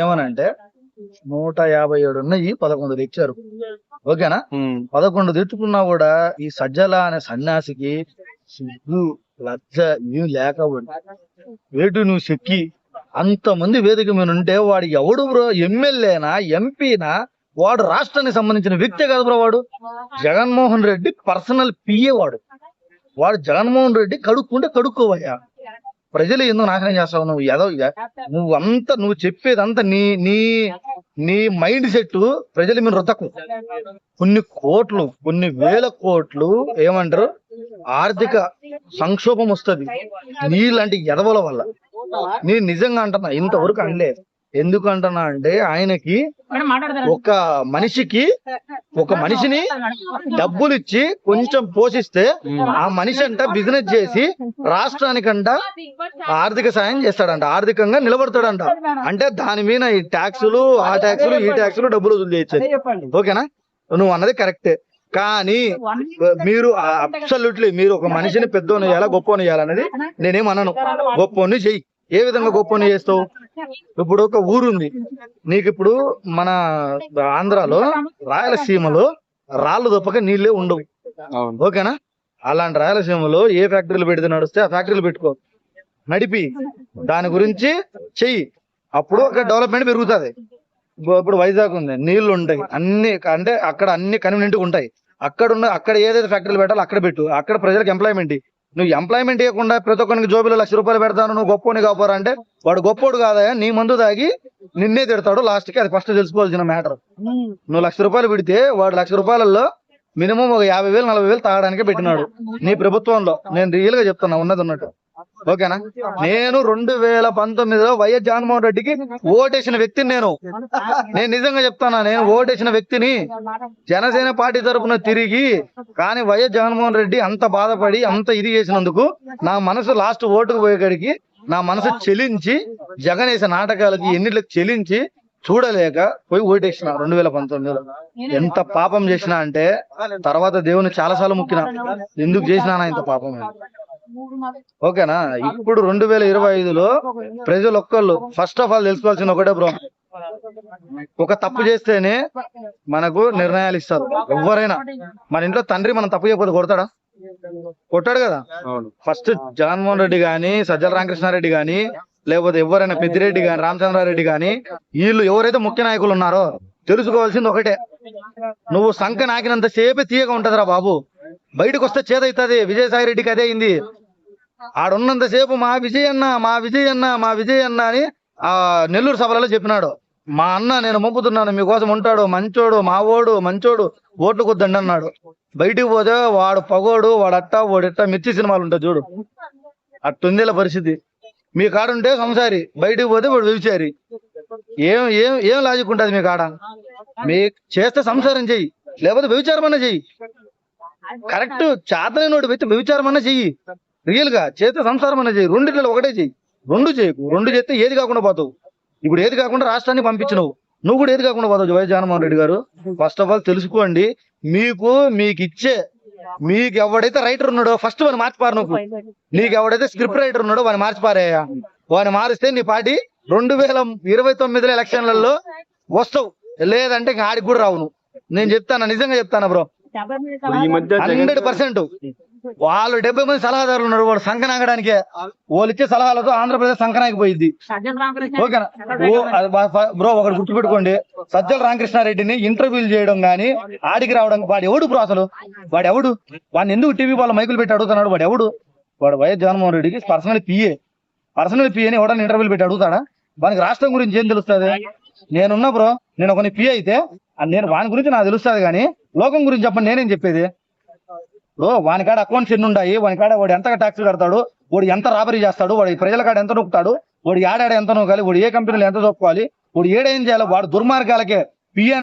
ఏమనంటే 157 ఉన్నాయి, 11 తెచ్చారు. ఓకేనా? 11 తెచ్చుకున్నా కూడా ఈ సజ్జల అనే సన్యాసికి సిగ్గు లజ్జ ఏం లేకపోయింది. వేటు నువ్వు చెక్కి అంతమంది వేదిక మీద ఉంటే వాడు ఎవడు బ్రో? ఎమ్మెల్యేనా, ఎంపీనా? వాడు రాష్ట్రానికి సంబంధించిన వ్యక్తే కాదు బ్రో. వాడు జగన్మోహన్ రెడ్డి పర్సనల్ పిఏ. వాడు జగన్మోహన్ రెడ్డి కడుక్కోవయ్యా. ప్రజలు ఎందుకు నాశనం చేస్తావు నువ్వు? నువ్వు చెప్పేదంతా నీ నీ నీ మైండ్ సెట్ ప్రజల మీద రుద్దకు. కొన్ని కోట్లు, కొన్ని వేల కోట్లు ఏమంటారు ఆర్థిక సంక్షోభం వస్తుంది నీలాంటి ఎదవల వల్ల. నేను నిజంగా అంటున్నా, ఇంతవరకు అనలే. ఎందుకు అంటున్నా అంటే ఆయనకి ఒక మనిషిని డబ్బులు ఇచ్చి కొంచెం పోషిస్తే ఆ మనిషి అంట బిజినెస్ చేసి రాష్ట్రానికంట ఆర్థిక సాయం చేస్తాడంట, ఆర్థికంగా నిలబడతాడంట. అంటే దాని మీద ఈ ట్యాక్సులు, ఆ ట్యాక్సులు, ఈ ట్యాక్సులు డబ్బులు వసూలు చేయొచ్చు. ఓకేనా? నువ్వు అన్నది కరెక్టే. కానీ మీరు అబ్సల్యూట్లీ మీరు ఒక మనిషిని పెద్దోని చేయాలా, గొప్పని చేయాలనేది నేనేమన్నాను. గొప్పని చెయ్యి. ఏ విధంగా గొప్పని చేస్తావు? ఇప్పుడు ఒక ఊరుంది నీకు. ఇప్పుడు మన ఆంధ్రాలో రాయలసీమలో రాళ్ళు తప్పక నీళ్ళే ఉండవు. ఓకేనా? అలాంటి రాయలసీమలో ఏ ఫ్యాక్టరీలు పెడితే నడిస్తే ఆ ఫ్యాక్టరీలు పెట్టుకో, నడిపి దాని గురించి చెయ్యి. అప్పుడు ఒక డెవలప్మెంట్ పెరుగుతుంది. ఇప్పుడు వైజాగ్ ఉంది, నీళ్లు ఉంటాయి అన్ని, అంటే అక్కడ అన్ని కన్వీనియంట్ ఉంటాయి. అక్కడ ఏదైతే ఫ్యాక్టరీలు పెట్టాలో అక్కడ పెట్టు. అక్కడ ప్రజలకు ఎంప్లాయ్మెంట్. నువ్వు ఎంప్లాయ్మెంట్ ఇవ్వకుండా ప్రతి ఒక్కరికి జోబులో ₹1,00,000 పెడతాను, నువ్వు గొప్పోని కాపోరా అంటే వాడు గొప్పోడు కాదయా. నీ మందు తాగి నిన్నే తిడతాడు లాస్ట్ కి. అది ఫస్ట్ తెలుసుకోవాల్సిన మ్యాటర్. నువ్వు ₹1,00,000 పెడితే వాడు ₹1,00,000 మినిమం ఒక 50,000 40,000 తాగడానికే పెట్టినాడు నీ ప్రభుత్వంలో. నేను రియల్ గా చెప్తున్నా, ఉన్నది ఉన్నట్టు. ఓకేనా? నేను 2019లో వైఎస్ జగన్మోహన్ రెడ్డికి ఓటేసిన వ్యక్తిని. నేను నిజంగా చెప్తానా, నేను ఓటేసిన వ్యక్తిని. జనసేన పార్టీ తరఫున తిరిగి, కానీ వైఎస్ జగన్మోహన్ రెడ్డి అంత బాధపడి అంత ఇది చేసినందుకు నా మనసు లాస్ట్ ఓటుకు పోయేకాడికి నా మనసు చెలించి, జగన్ వేసే నాటకాలకి ఎన్నిట్లకి చెలించి చూడలేక పోయి ఓటేసిన 2019లో. ఎంత పాపం చేసినా అంటే తర్వాత దేవుని చాలాసార్లు ముక్కిన, ఎందుకు చేసినా ఇంత పాపం. ఓకేనా? ఇప్పుడు 2025లో ప్రజలు ఒక్కళ్ళు ఫస్ట్ ఆఫ్ ఆల్ తెలుసుకోవాల్సిన ఒకటే బ్రో, ఒక తప్పు చేస్తేనే మనకు నిర్ణయాలు ఇస్తారు. ఎవరైనా మన ఇంట్లో తండ్రి మనం తప్పు చేయకపోతే కొడతాడా? కొట్టాడు కదా. ఫస్ట్ జగన్మోహన్ రెడ్డి గాని, సజ్జల రామకృష్ణారెడ్డి గాని, లేకపోతే ఎవరైనా పెద్దిరెడ్డి గాని, రామచంద్రారెడ్డి గాని, వీళ్ళు ఎవరైతే ముఖ్య నాయకులు ఉన్నారో తెలుసుకోవాల్సింది ఒకటే, నువ్వు సంఖ నాకినంత సేపే తీయగా ఉంటదిరా బాబు, బయటకు వస్తే చేదవుతుంది. విజయసాయి రెడ్డికి అదే అయింది. ఆడున్నంత సేపు మా విజయ్ అన్న అని ఆ నెల్లూరు సభలలో చెప్పినాడు. మా అన్న నేను మొక్కుతున్నాను మీకోసం ఉంటాడు, మంచోడు, మావోడు, మంచోడు, ఓట్లు కొద్దండి అన్నాడు. బయటికి పోతే వాడు పగోడు, వాడట్టా వాడిట్టా మిర్చి సినిమాలు ఉంటాయి చూడు, అట్టుందేల పరిస్థితి. మీ కాడుంటే సంసారి, బయటికి పోతే వాడు వ్యభిచారి. ఏం ఏం ఏం లాజిక్ ఉంటుంది మీ కాడ? మీ చేస్తే సంసారం చెయ్యి, లేకపోతే వ్యభిచారం అన్నా చెయ్యి. కరెక్ట్ చేతనే నోటి పెట్టి వ్యభిచారం అన్నా చెయ్యి. రియల్ గా చేస్తే సంసారం అన్నా చెయ్యి. రెండిట్లో ఒకటే చెయ్యి. రెండు చేయకు. రెండు చేస్తే ఏది కాకుండా పోతావు. ఇప్పుడు ఏది కాకుండా రాష్ట్రాన్ని పంపించినవు, నువ్వు కూడా ఏది కాకుండా పోతావు. వైఎస్ జగన్మోహన్ రెడ్డి గారు ఫస్ట్ ఆఫ్ ఆల్ తెలుసుకోండి, మీకు ఎవడైతే రైటర్ ఉన్నాడో ఫస్ట్ వాడిని మార్చిపారు. నీకు ఎవడైతే స్క్రిప్ట్ రైటర్ ఉన్నాడో వాడిని మార్చిపారయ్యా. వాడిని మారిస్తే నీ పార్టీ 2029 ఎలక్షన్లలో వస్తావు, లేదంటే ఇంకా ఆడికి కూడా రావు. నేను చెప్తాను, నిజంగా చెప్తాను బ్రో. 100% వాళ్ళు 70 మంది సలహాదారులు ఉన్నారు. వాడు సంకనాగడానికే వాళ్ళు ఇచ్చే సలహాలతో ఆంధ్రప్రదేశ్ సంకనాగిపోయింది. ఓకేనా బ్రో? ఒకటి గుర్తుపెట్టుకోండి, సజ్జల రామకృష్ణారెడ్డిని ఇంటర్వ్యూలు చేయడం గానీ ఆడికి రావడం, వాడు ఎవడు బ్రో అసలు? వాడిని ఎందుకు టీవీ వాళ్ళ మైకులు పెట్టి అడుగుతున్నాడు? వాడు వైఎస్ జగన్మోహన్ రెడ్డికి పర్సనల్ పిఏని ఎవడన్నా ఇంటర్వ్యూలు పెట్టి అడుగుతాడా? వానికి రాష్ట్రం గురించి ఏం తెలుస్తుంది? నేనున్నా బ్రో, నేను ఒక పిఏ అయితే వాని గురించి నాకు తెలుస్తుంది, కానీ లోకం గురించి చెప్పండి. నేనేం చెప్పేది బ్రో? వాని కాడ అకౌంట్స్ ఎన్ని ఉన్నాయి, వాని కాడ వాడు ఎంత ట్యాక్స్ కడతాడు, వాడు ఎంత రాబరీ చేస్తాడు, వాడు ప్రజల కాడ ఎంత నొక్కుతాడు, వాడు ఏడాడ ఎంత నొక్కాలి, వాడు ఏ కంపెనీలు ఎంత చొప్పుకోవాలి, వాడు ఏడేం చేయాలి, వాడు దుర్మార్గాలకే పిఏ